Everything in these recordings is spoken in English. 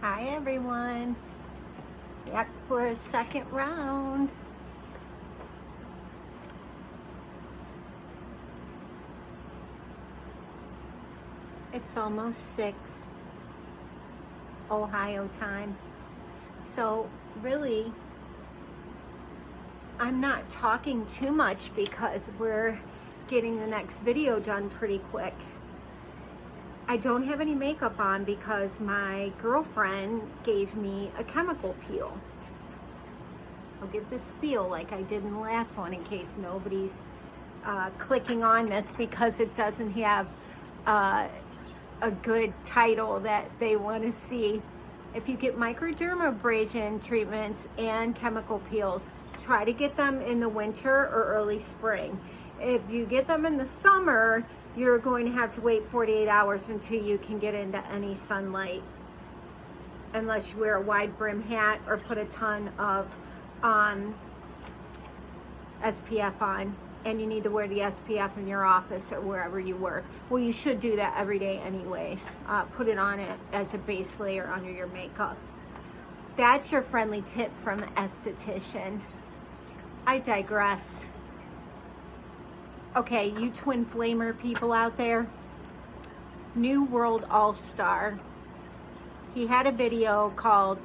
Hi everyone, back for a second round. It's almost 6 Ohio time. So really, I'm not talking too much because we're getting the next video done pretty quick. I don't have any makeup on because my girlfriend gave me a chemical peel. I'll give this spiel like I did in the last one in case nobody's clicking on this because it doesn't have a good title that they want to see. If you get microdermabrasion treatments and chemical peels, try to get them in the winter or early spring. If you get them in the summer, you're going to have to wait 48 hours until you can get into any sunlight, unless you wear a wide brim hat or put a ton of SPF on, and you need to wear the SPF in your office or wherever you work. Well, you should do that every day anyways. Put it on it as a base layer under your makeup. That's your friendly tip from the esthetician. I digress. Okay, you twin flamer people out there, New World All-Star, he had a video called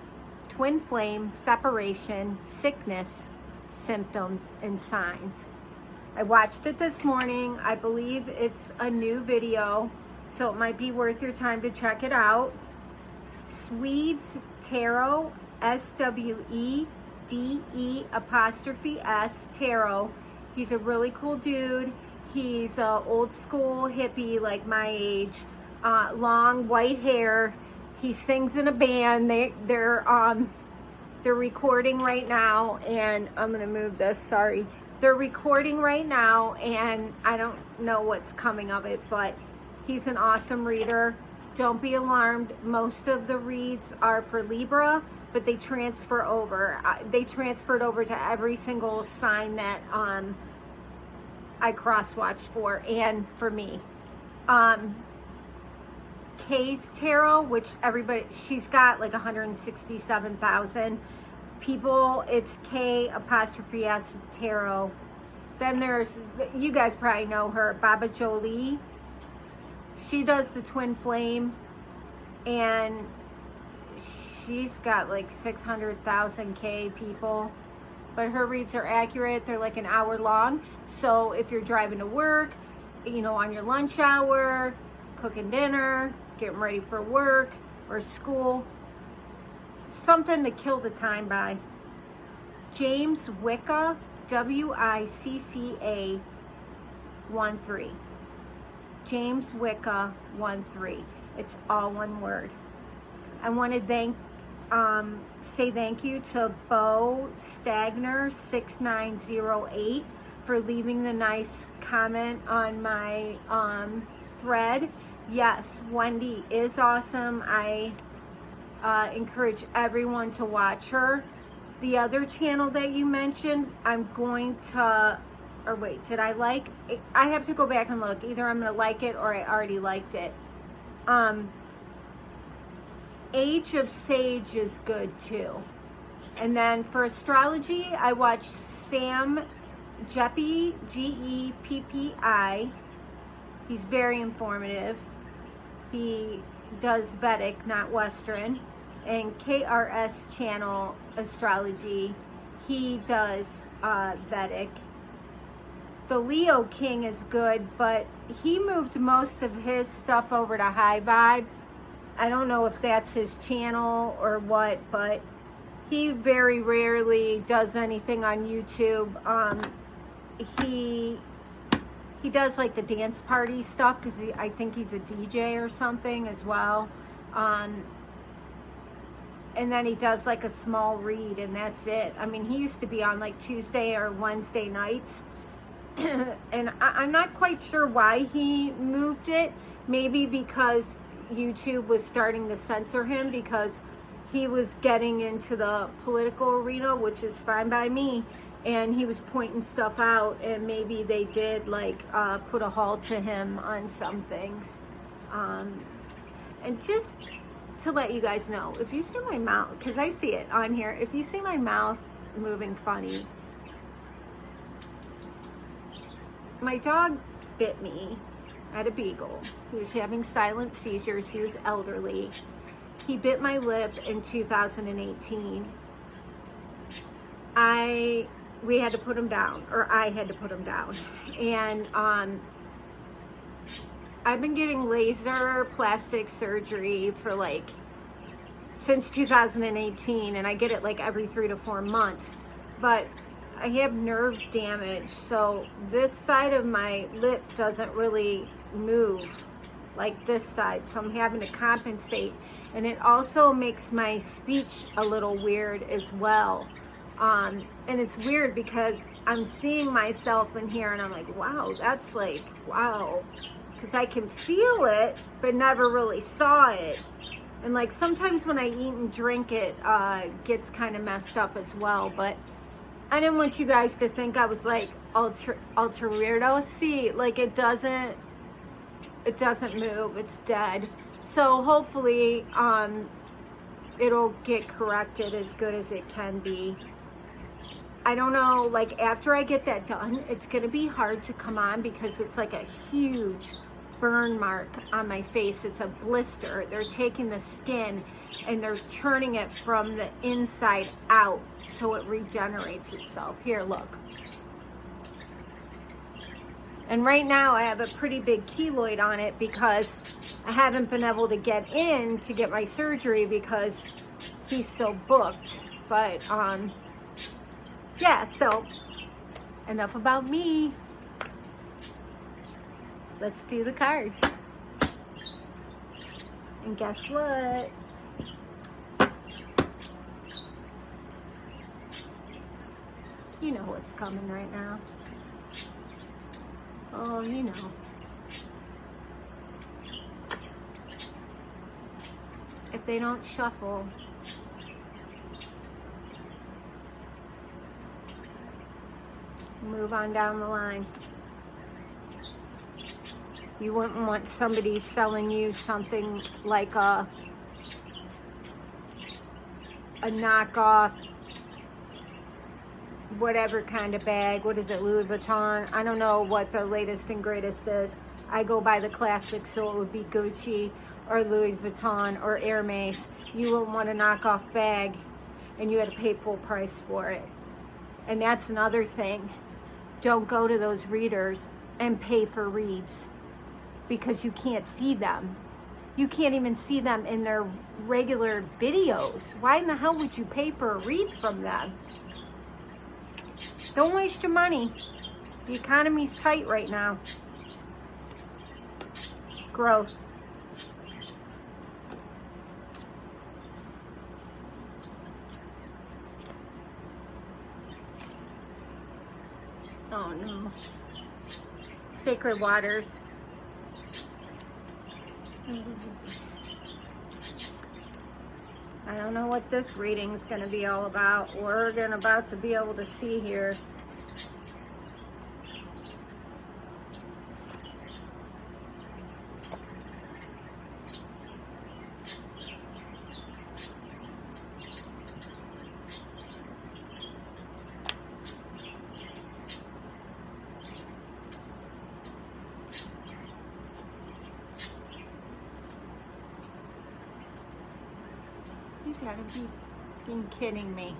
Twin Flame Separation, Sickness, Symptoms, and Signs. I watched it this morning. I believe it's a new video, so it might be worth your time to check it out. Swedes Tarot, SWEDE''S Tarot. He's a really cool dude. He's old school hippie like my age, long white hair. He sings in a band. They're recording right now, and I'm gonna move this. Sorry, they're recording right now, and I don't know what's coming of it, but he's an awesome reader. Don't be alarmed. Most of the reads are for Libra, but they transfer over. They transferred over to every single sign that I cross-watched for, and for me. Kay's Tarot, which she's got like 167,000 people. It's K''S Tarot. Then there's, you guys probably know her, Baba Jolie. She does the twin flame, and she's got like 600,000 K people. But her reads are accurate. They're like an hour long. So if you're driving to work, on your lunch hour, cooking dinner, getting ready for work or school, something to kill the time by. James Wicca, WICCA 13. James Wicca 13. It's all one word. I want to say thank you to Bo Stagner 6908 for leaving the nice comment on my thread. Yes, Wendy is awesome. I encourage everyone to watch her. The other channel that you mentioned, I'm going to, or wait, did I like it? I have to go back and look. Either I'm going to like it or I already liked it. Age of Sage is good too. And then for astrology, I watched Sam Geppi, Geppi. He's very informative. He does Vedic, not Western. And KRS Channel Astrology, he does Vedic. The Leo King is good, but he moved most of his stuff over to High Vibe. I don't know if that's his channel or what, but he very rarely does anything on YouTube. He does like the dance party stuff because I think he's a DJ or something as well. And then he does like a small read, and that's it. I mean, he used to be on like Tuesday or Wednesday nights. And I'm not quite sure why he moved it. Maybe because YouTube was starting to censor him because he was getting into the political arena, which is fine by me. And he was pointing stuff out, and maybe they did like put a halt to him on some things. And just to let you guys know, if you see my mouth, because I see it on here, if you see my mouth moving funny, my dog bit me at a beagle. He was having silent seizures. He was elderly. He bit my lip in 2018. We had to put him down, or I had to put him down. And I've been getting laser plastic surgery for like since 2018, and I get it like every 3 to 4 months. But I have nerve damage, so this side of my lip doesn't really move like this side, so I'm having to compensate. And it also makes my speech a little weird as well. And it's weird because I'm seeing myself in here and I'm like, wow, that's like, wow. Because I can feel it, but never really saw it. And like sometimes when I eat and drink, it gets kind of messed up as well. But I didn't want you guys to think I was like ultra weirdo. See, like it doesn't move, it's dead. So hopefully it'll get corrected as good as it can be. I don't know, like after I get that done, it's going to be hard to come on because it's like a huge burn mark on my face. It's a blister. They're taking the skin and they're turning it from the inside out so it regenerates itself. Here, look. And right now I have a pretty big keloid on it because I haven't been able to get in to get my surgery because he's so booked. But yeah, so enough about me. Let's do the cards. And guess what? You know what's coming right now. Oh, you know. If they don't shuffle, move on down the line. You wouldn't want somebody selling you something like a knockoff, whatever kind of bag. What is it, Louis Vuitton? I don't know what the latest and greatest is. I go by the classics, so it would be Gucci or Louis Vuitton or Hermes. You wouldn't want a knockoff bag and you had to pay full price for it. And that's another thing. Don't go to those readers and pay for reads because you can't see them. You can't even see them in their regular videos. Why in the hell would you pay for a read from them? Don't waste your money. The economy's tight right now. Growth. Oh no. Sacred waters. I don't know what this reading is going to be all about. We're about to be able to see here. You gotta be fucking kidding me.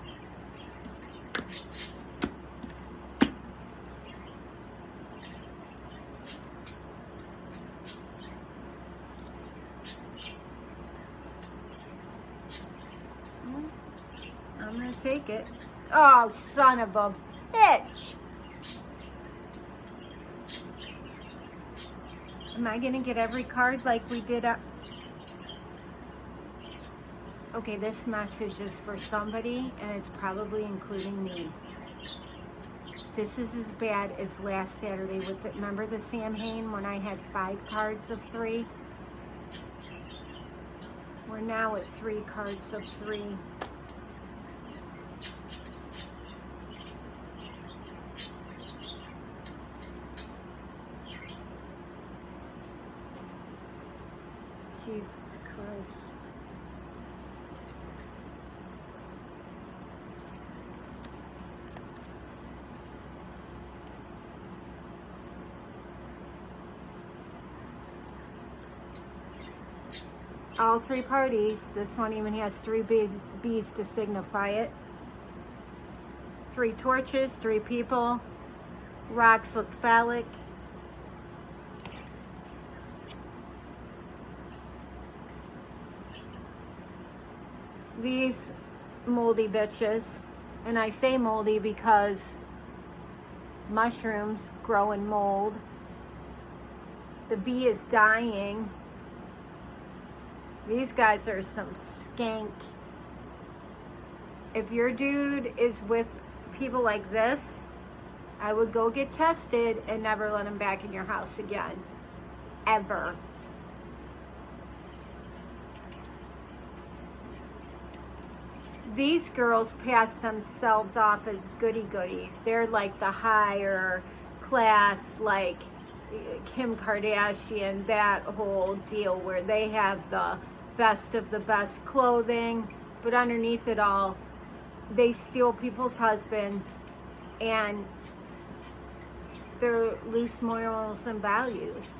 I'm gonna take it. Oh, son of a bitch. Am I gonna get every card like we did Okay, this message is for somebody, and it's probably including me. This is as bad as last Saturday with it. Remember the Samhain when I had 5 cards of 3? We're now at 3 cards of 3. Jesus Christ. all three parties. This one even has three bees to signify it. 3 torches, 3 people. Rocks look phallic. These moldy bitches, and I say moldy because mushrooms grow in mold. The bee is dying. These guys are some skank. If your dude is with people like this, I would go get tested and never let him back in your house again. Ever. These girls pass themselves off as goody-goodies. They're like the higher class, like Kim Kardashian, that whole deal where they have the best of the best clothing, but underneath it all, they steal people's husbands, and they're loose morals and values.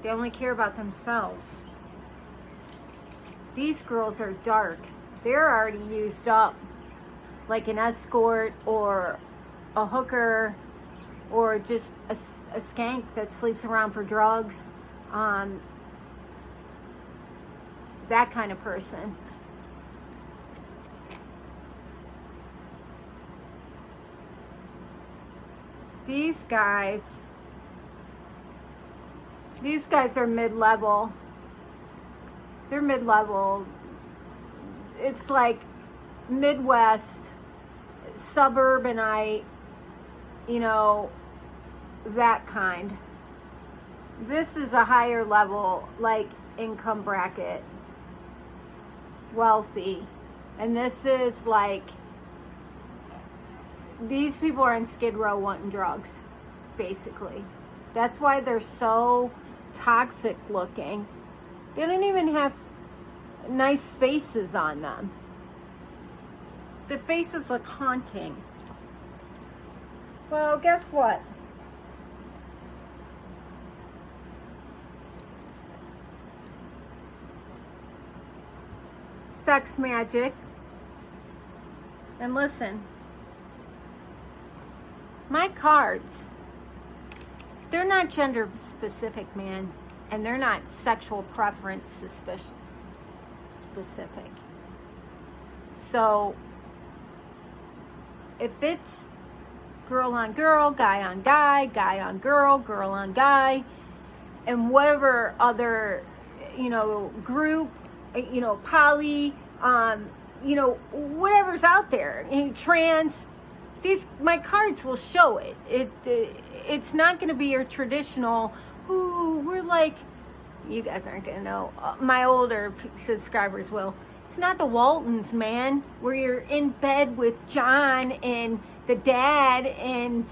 They only care about themselves. These girls are dark. They're already used up, like an escort or a hooker or just a skank that sleeps around for drugs. That kind of person. These guys are mid-level. They're mid-level. It's like Midwest, suburbanite, you know, that kind. This is a higher level, like income bracket, wealthy. And this is like, these people are in Skid Row wanting drugs, basically. That's why they're so toxic looking. They don't even have nice faces on them. The faces look haunting. Well, guess what? Sex magic. And listen, my cards, they're not gender specific, man, and they're not sexual preference specific. So if it's girl on girl, guy on guy, guy on girl, girl on guy, and whatever other, you know, group, you know, poly, you know, whatever's out there, trans, my cards will show it. It's not going to be your traditional, ooh, we're like, you guys aren't going to know. My older subscribers will. It's not the Waltons, man, where you're in bed with John and the dad and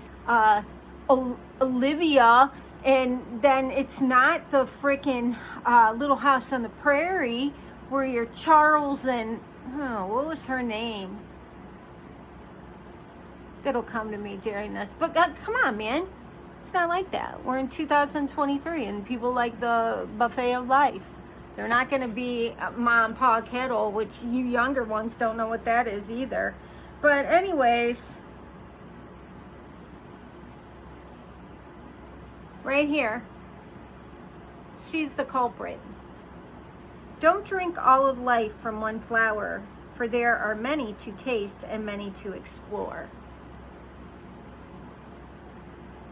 Olivia, and then it's not the freaking Little House on the Prairie where you're Charles and, oh, what was her name? That'll come to me during this. But come on, man. It's not like that. We're in 2023 and people like the buffet of life. They're not going to be Ma and Pa Kettle, which you younger ones don't know what that is either. But anyways, right here, she's the culprit. Don't drink all of life from one flower, for there are many to taste and many to explore.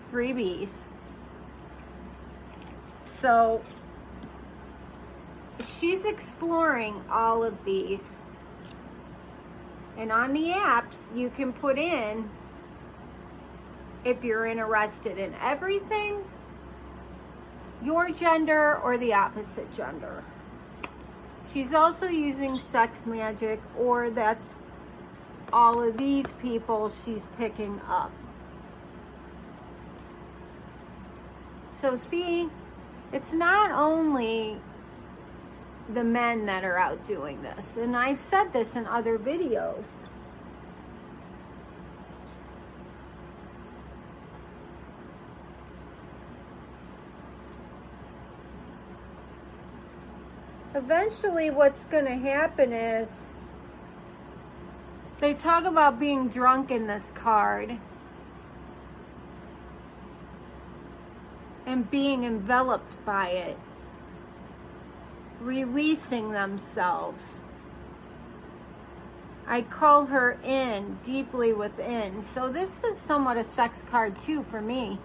3 B's. So she's exploring all of these. And on the apps, you can put in if you're interested in everything, your gender or the opposite gender. She's also using sex magic, or that's all of these people she's picking up. So see, it's not only the men that are out doing this, and I've said this in other videos. eventually what's going to happen is they talk about being drunk in this card and being enveloped by it, releasing themselves. I call her in, deeply within. So this is somewhat a sex card too for me.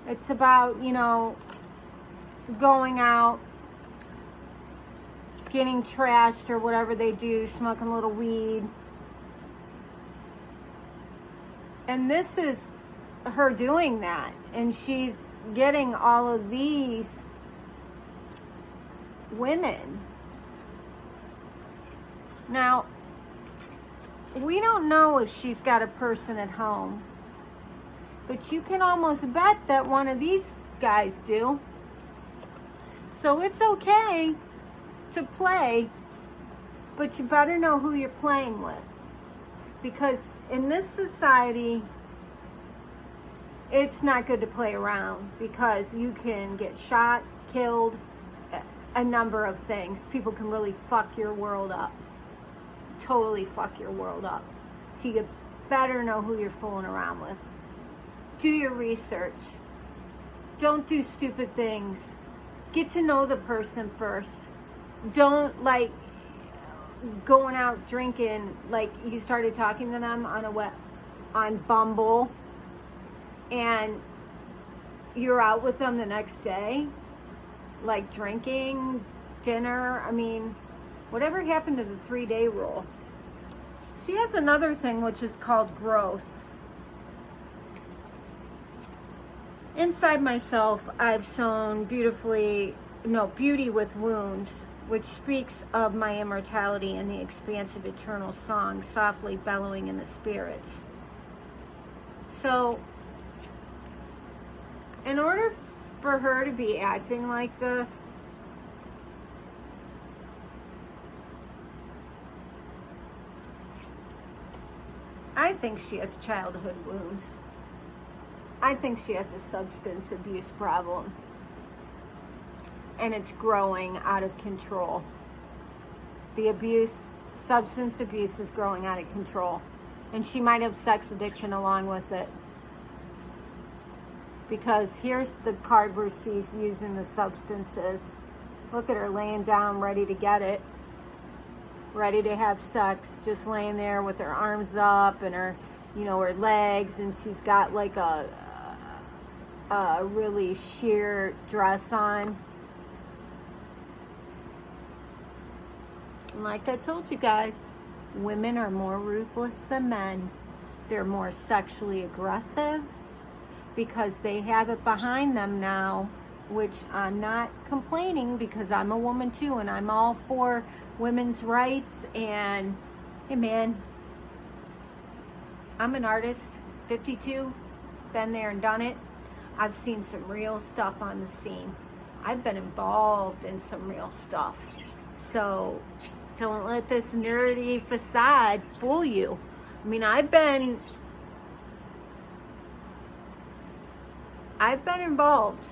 It's about, you know, going out, getting trashed or whatever they do, smoking a little weed. And this is her doing that. And she's getting all of these women. Now, we don't know if she's got a person at home, but you can almost bet that one of these guys do. So it's okay to play, but you better know who you're playing with. Because in this society, it's not good to play around, because you can get shot, killed, a number of things. People can really fuck your world up. Totally fuck your world up. So you better know who you're fooling around with. Do your research. Don't do stupid things. Get to know the person first. Don't like going out drinking, like you started talking to them on Bumble and you're out with them the next day, like drinking, dinner. I mean, whatever happened to the 3-day rule? She has another thing which is called growth. Inside myself, I've sown beauty with wounds, which speaks of my immortality and the expansive eternal song softly bellowing in the spirits. So, in order for her to be acting like this, I think she has childhood wounds. I think she has a substance abuse problem. And it's growing out of control. Substance abuse is growing out of control. And she might have sex addiction along with it. Because here's the card where she's using the substances. Look at her laying down, ready to get it. Ready to have sex, just laying there with her arms up and her, her legs, and she's got like a really sheer dress on. And like I told you guys, women are more ruthless than men. They're more sexually aggressive because they have it behind them now, which I'm not complaining because I'm a woman too, and I'm all for women's rights. And hey man, I'm an artist, 52, been there and done it. I've seen some real stuff on the scene. I've been involved in some real stuff. So don't let this nerdy facade fool you. I mean, I've been involved.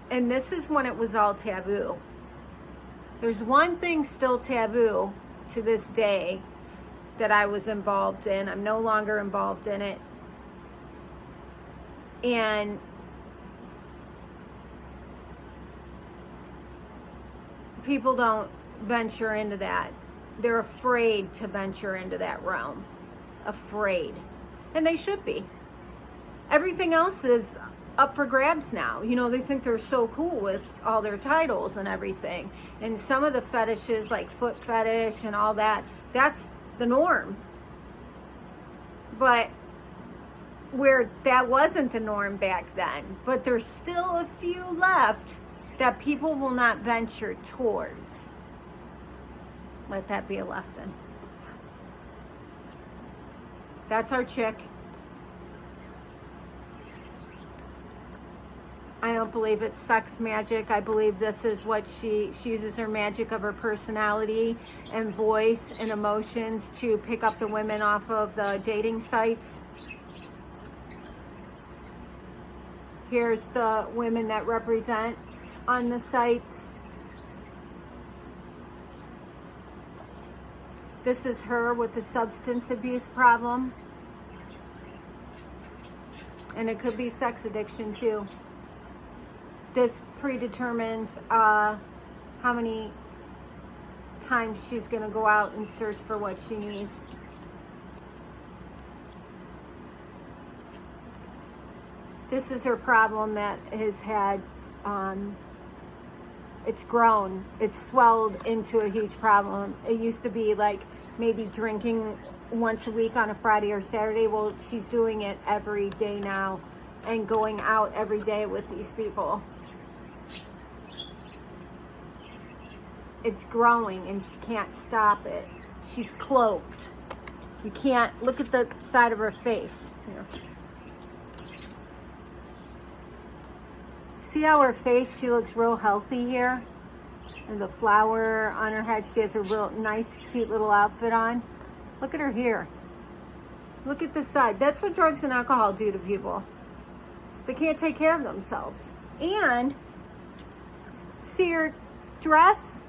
And this is when it was all taboo. There's one thing still taboo to this day that I was involved in. I'm no longer involved in it. And people don't venture into that. They're afraid to venture into that realm. Afraid. And they should be. Everything else is up for grabs now. They think they're so cool with all their titles and everything. And some of the fetishes, like foot fetish and all that, that's the norm. But where that wasn't the norm back then. But there's still a few left that people will not venture towards. Let that be a lesson. That's our chick. I don't believe it's sex magic. I believe this is what she uses her magic of her personality and voice and emotions to pick up the women off of the dating sites. Here's the women that represent on the sites. This is her with the substance abuse problem. And it could be sex addiction too. This predetermines how many times she's going to go out and search for what she needs. This is her problem that has had, it's grown, it's swelled into a huge problem. It used to be like maybe drinking once a week on a Friday or Saturday. Well, she's doing it every day now and going out every day with these people. It's growing and she can't stop it. She's cloaked. You can't, look at the side of her face. Here. See how her face, she looks real healthy here? And the flower on her head, she has a real nice, cute little outfit on. Look at her here. Look at this side. That's what drugs and alcohol do to people. They can't take care of themselves. And see her dress?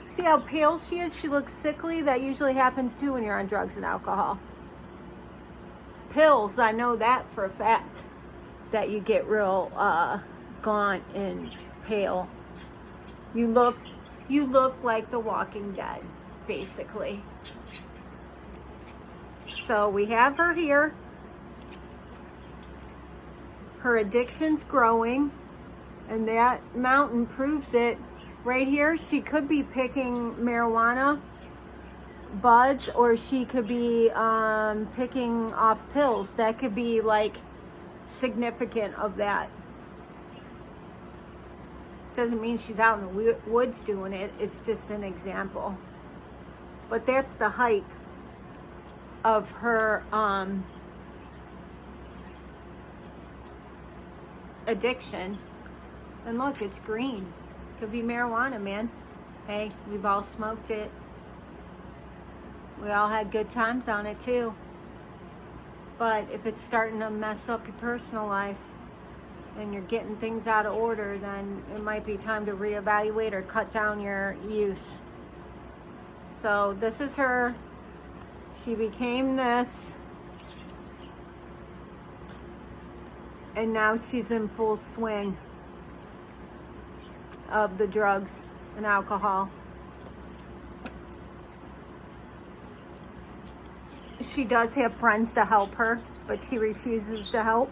See how pale she is? She looks sickly. That usually happens too when you're on drugs and alcohol. Pills, I know that for a fact, that you get real gaunt and pale. You look like the Walking Dead, basically. So we have her here. Her addiction's growing, and that mountain proves it. Right here, she could be picking marijuana buds, or she could be picking off pills. That could be like significant of that. Doesn't mean she's out in the woods doing it. It's just an example. But that's the height of her addiction. And look, it's green. Could be marijuana, man. Hey, we've all smoked it. We all had good times on it too. But if it's starting to mess up your personal life and you're getting things out of order, then it might be time to reevaluate or cut down your use. So this is her. She became this. And now she's in full swing of the drugs and alcohol. She does have friends to help her, but she refuses to help.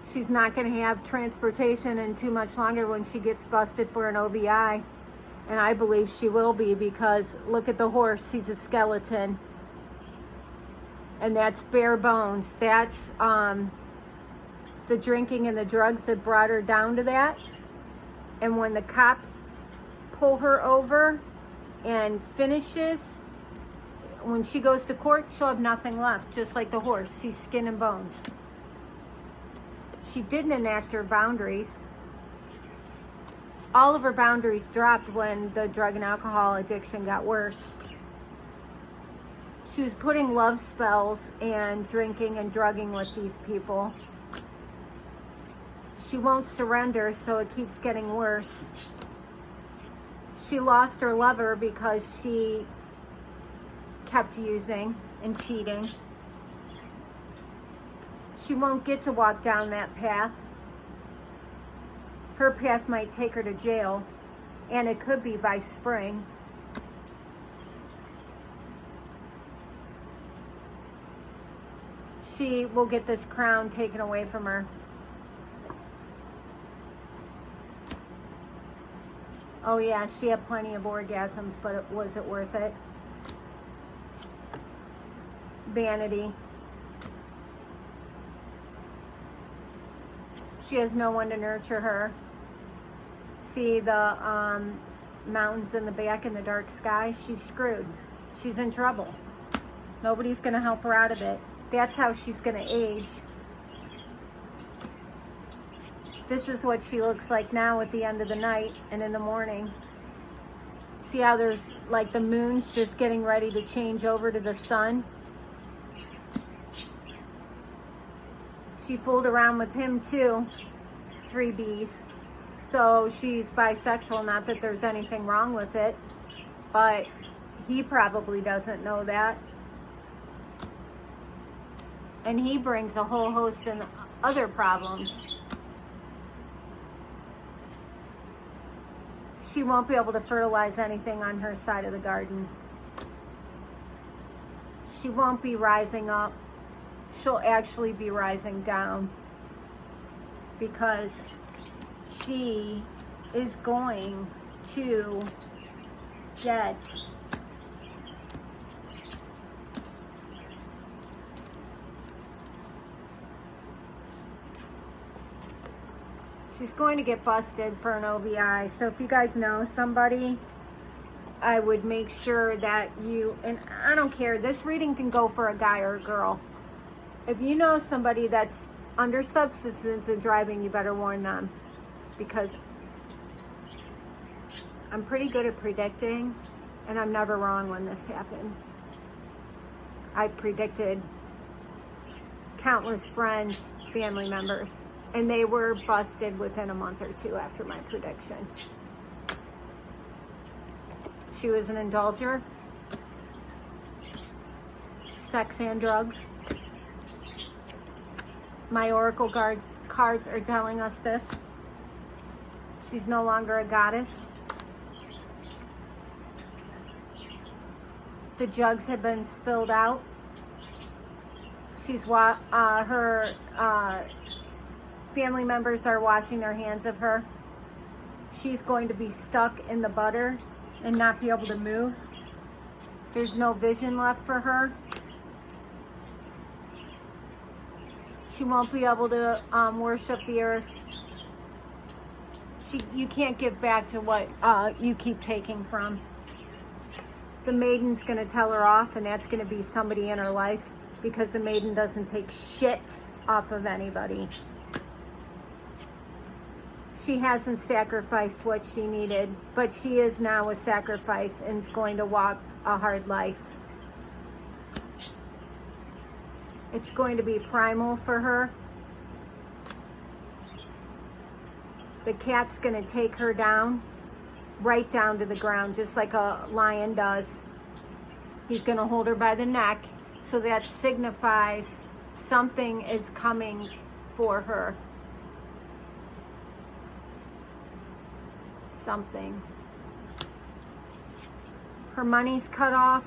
She's not going to have transportation in too much longer when she gets busted for an OBI. And I believe she will be, because look at the horse. He's a skeleton. And that's bare bones. That's the drinking and the drugs that brought her down to that. And when the cops pull her over and finishes, when she goes to court, she'll have nothing left, just like the horse. He's skin and bones. She didn't enact her boundaries. All of her boundaries dropped when the drug and alcohol addiction got worse. She was putting love spells and drinking and drugging with these people. She won't surrender, so it keeps getting worse. She lost her lover because she kept using and cheating. She won't get to walk down that path. Her path might take her to jail, and it could be by spring. She will get this crown taken away from her. Oh yeah, she had plenty of orgasms, but was it worth it? Vanity. She has no one to nurture her. See the mountains in the back and the dark sky? She's screwed. She's in trouble. Nobody's going to help her out of it. That's how she's going to age. This is what she looks like now at the end of the night and in the morning. See how there's like the moon's just getting ready to change over to the sun? She fooled around with him too. 3 Bs. So she's bisexual, not that there's anything wrong with it, but he probably doesn't know that. And he brings a whole host of other problems. She won't be able to fertilize anything on her side of the garden. She won't be rising up. She'll actually be rising down, because she is going to get busted for an OBI. So if you guys know somebody, I would make sure that you, and I don't care, this reading can go for a guy or a girl. If you know somebody that's under substances and driving, you better warn them, because I'm pretty good at predicting, and I'm never wrong when this happens. I predicted countless friends, family members, and they were busted within a month or two after my prediction. She was an indulger, sex and drugs. My oracle cards are telling us this. She's no longer a goddess. The jugs have been spilled out. Her family members are washing their hands of her. She's going to be stuck in the butter and not be able to move. There's no vision left for her. She won't be able to worship the earth. You can't give back to what you keep taking from. The maiden's going to tell her off, and that's going to be somebody in her life, because the maiden doesn't take shit off of anybody. She hasn't sacrificed what she needed, but she is now a sacrifice and is going to walk a hard life. It's going to be primal for her. The cat's going to take her down, right down to the ground, just like a lion does. He's going to hold her by the neck, so that signifies something is coming for her. Something. Her money's cut off.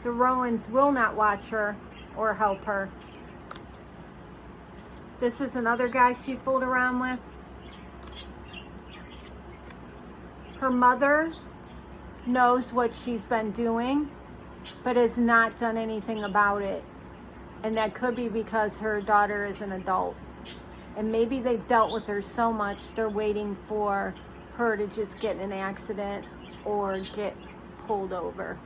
The Rowans will not watch her or help her. This is another guy she fooled around with. Her mother knows what she's been doing, but has not done anything about it. And that could be because her daughter is an adult. And maybe they've dealt with her so much, they're waiting for her to just get in an accident or get pulled over.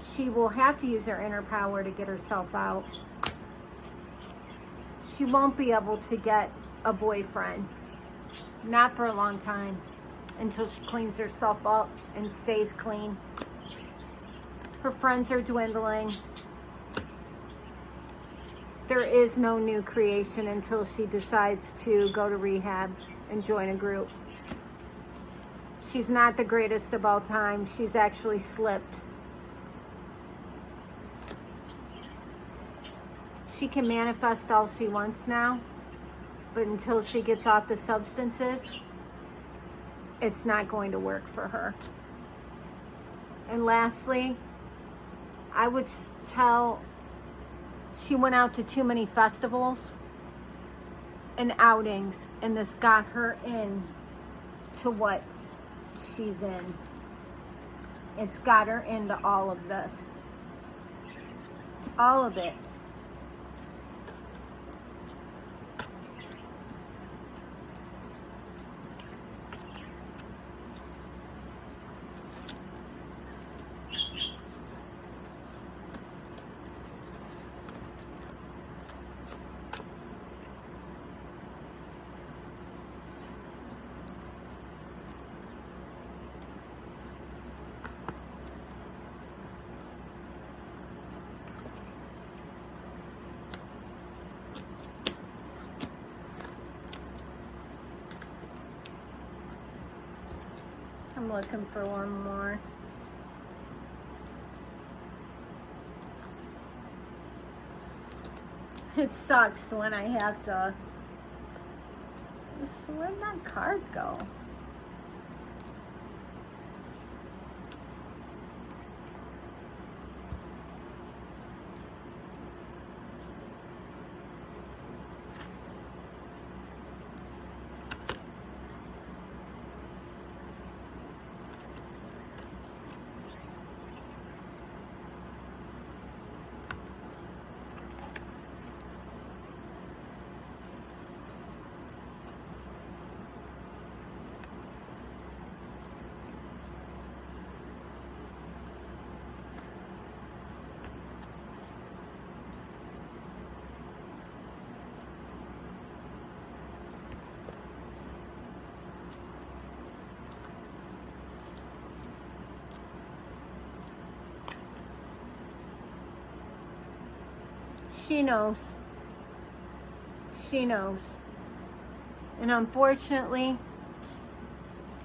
She will have to use her inner power to get herself out. She won't be able to get a boyfriend. Not for a long time. Until she cleans herself up and stays clean. Her friends are dwindling. There is no new creation until she decides to go to rehab and join a group. She's not the greatest of all time. She's actually slipped. She can manifest all she wants now, but until she gets off the substances, it's not going to work for her. And lastly, I would tell, she went out to too many festivals and outings, and this got her in to what she's in. It's got her into all of this. All of it. I'm looking for one more. It sucks when I have to. So where'd that card go? She knows. She knows. And unfortunately,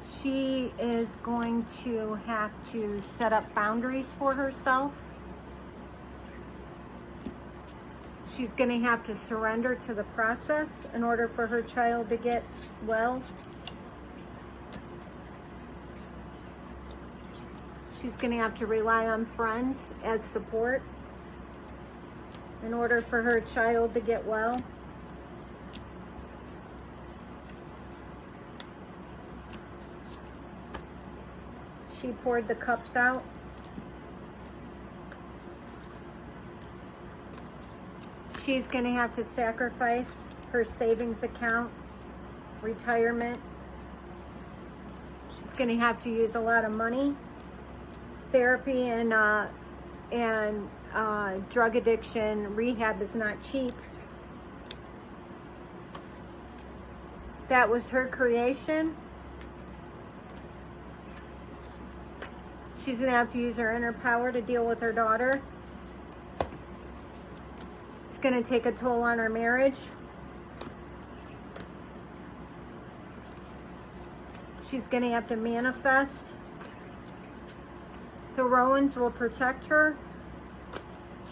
she is going to have to set up boundaries for herself. She's going to have to surrender to the process in order for her child to get well. She's going to have to rely on friends as support in order for her child to get well. She poured the cups out. She's going to have to sacrifice her savings account, retirement. She's going to have to use a lot of money. Therapy and drug addiction rehab is not cheap. That was her creation. She's going to have to use her inner power to deal with her daughter. It's going to take a toll on her marriage. She's going to have to manifest. The Rowans will protect her.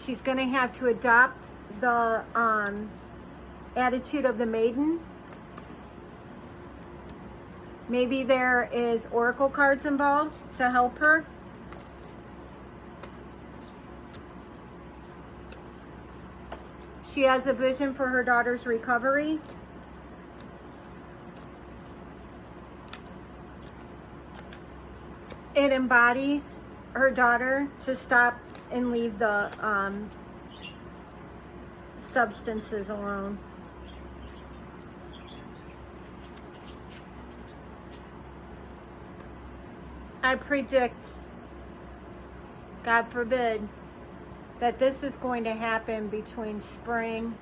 She's going to have to adopt the attitude of the maiden. Maybe there is oracle cards involved to help her. She has a vision for her daughter's recovery. It embodies her daughter to stop and leave the substances alone. I predict, God forbid, that this is going to happen between spring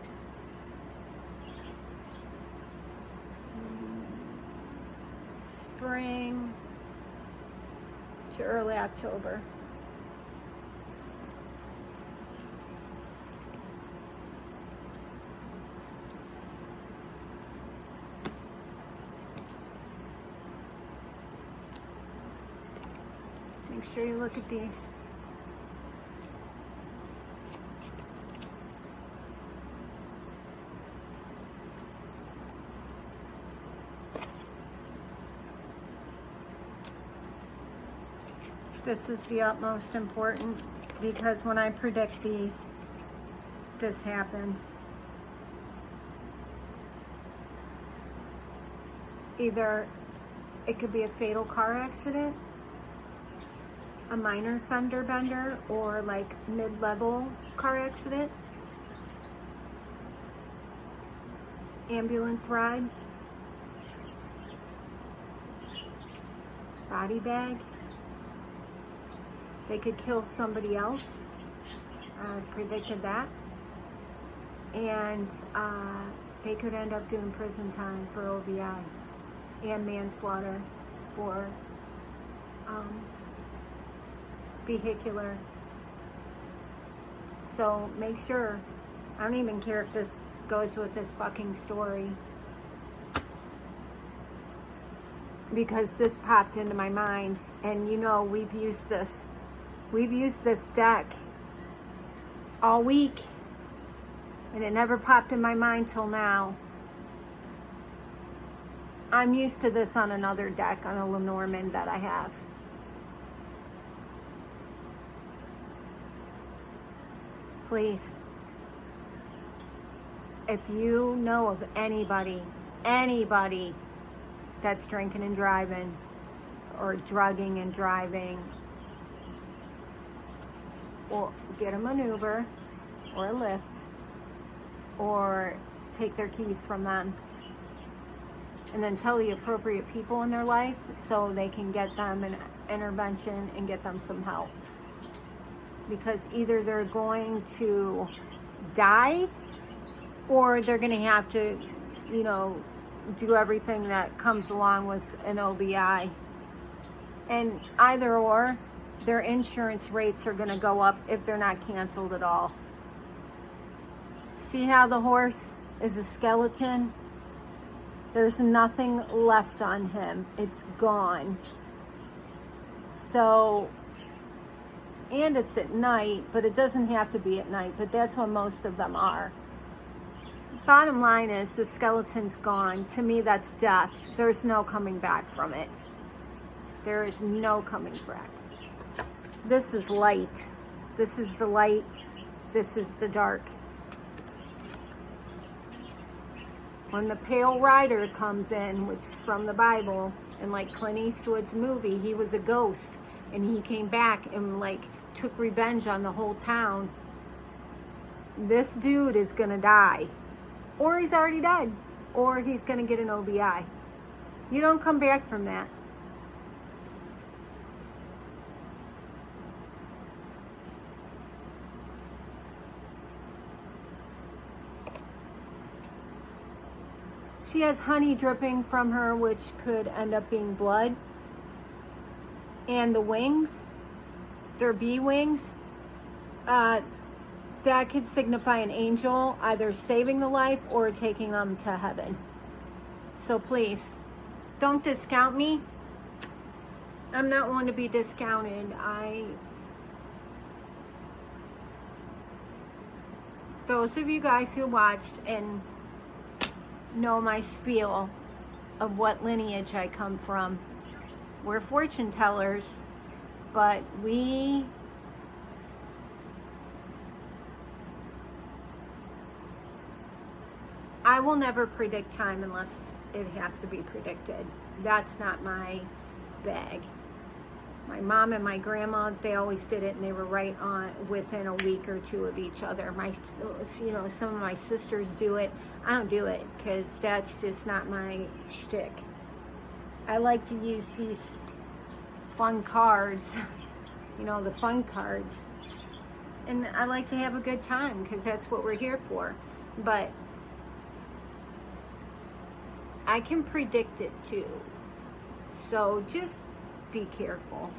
to early October. Make sure you look at these. This is the utmost important because when I predict these, this happens. Either it could be a fatal car accident, a minor fender bender, or like mid-level car accident, ambulance ride, body bag. They could kill somebody else. I predicted that. And they could end up doing prison time for OVI and manslaughter for vehicular. So make sure. I don't even care if this goes with this fucking story. because this popped into my mind. And you know, we've used this deck all week, and it never popped in my mind till now. I'm used to this on another deck, on a Lenormand that I have. Please, if you know of anybody that's drinking and driving, or drugging and driving, or get them an Uber or a Lyft, or take their keys from them, and then tell the appropriate people in their life so they can get them an intervention and get them some help. Because either they're going to die, or they're going to have to, do everything that comes along with an OBI. And either or, their insurance rates are going to go up if they're not canceled at all. See how the horse is a skeleton? There's nothing left on him. It's gone. So, and it's at night, but it doesn't have to be at night, but that's when most of them are. Bottom line is, the skeleton's gone. To me, that's death. There's no coming back from it. There is no coming back. This is light. This is the light. This is the dark. When the pale rider comes in, which is from the Bible, and like Clint Eastwood's movie, he was a ghost, and he came back and took revenge on the whole town. This dude is gonna die. Or he's already dead. Or he's gonna get an OBI. You don't come back from that. She has honey dripping from her, which could end up being blood. And the wings, their bee wings, that could signify an angel either saving the life or taking them to heaven. So please, don't discount me. I'm not one to be discounted. Those of you guys who watched and know my spiel of what lineage I come from, we're fortune tellers, but I will never predict time unless it has to be predicted. That's not my bag. My mom and my grandma, they always did it, and they were right on within a week or two of each other. Some of my sisters do it. I don't do it because that's just not my shtick. I like to use these fun cards, the fun cards, and I like to have a good time because that's what we're here for. But I can predict it too. So just be careful.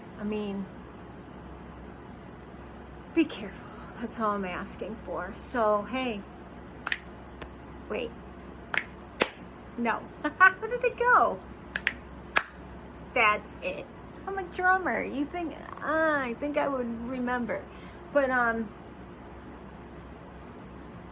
Be careful. That's all I'm asking for. So, hey. Wait. No. Where did it go? That's it. I'm a drummer. You think, I think I would remember. But,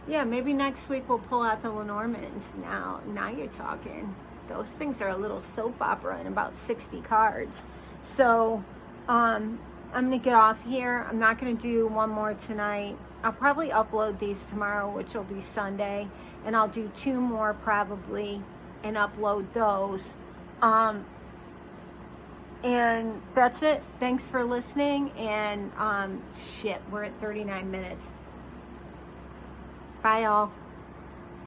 yeah, maybe next week we'll pull out the Lenormands. Now you're talking. Those things are a little soap opera in about 60 cards. So, I'm going to get off here. I'm not going to do one more tonight. I'll probably upload these tomorrow, which will be Sunday. And I'll do 2 more probably and upload those. And that's it. Thanks for listening. And, we're at 39 minutes. Bye, y'all.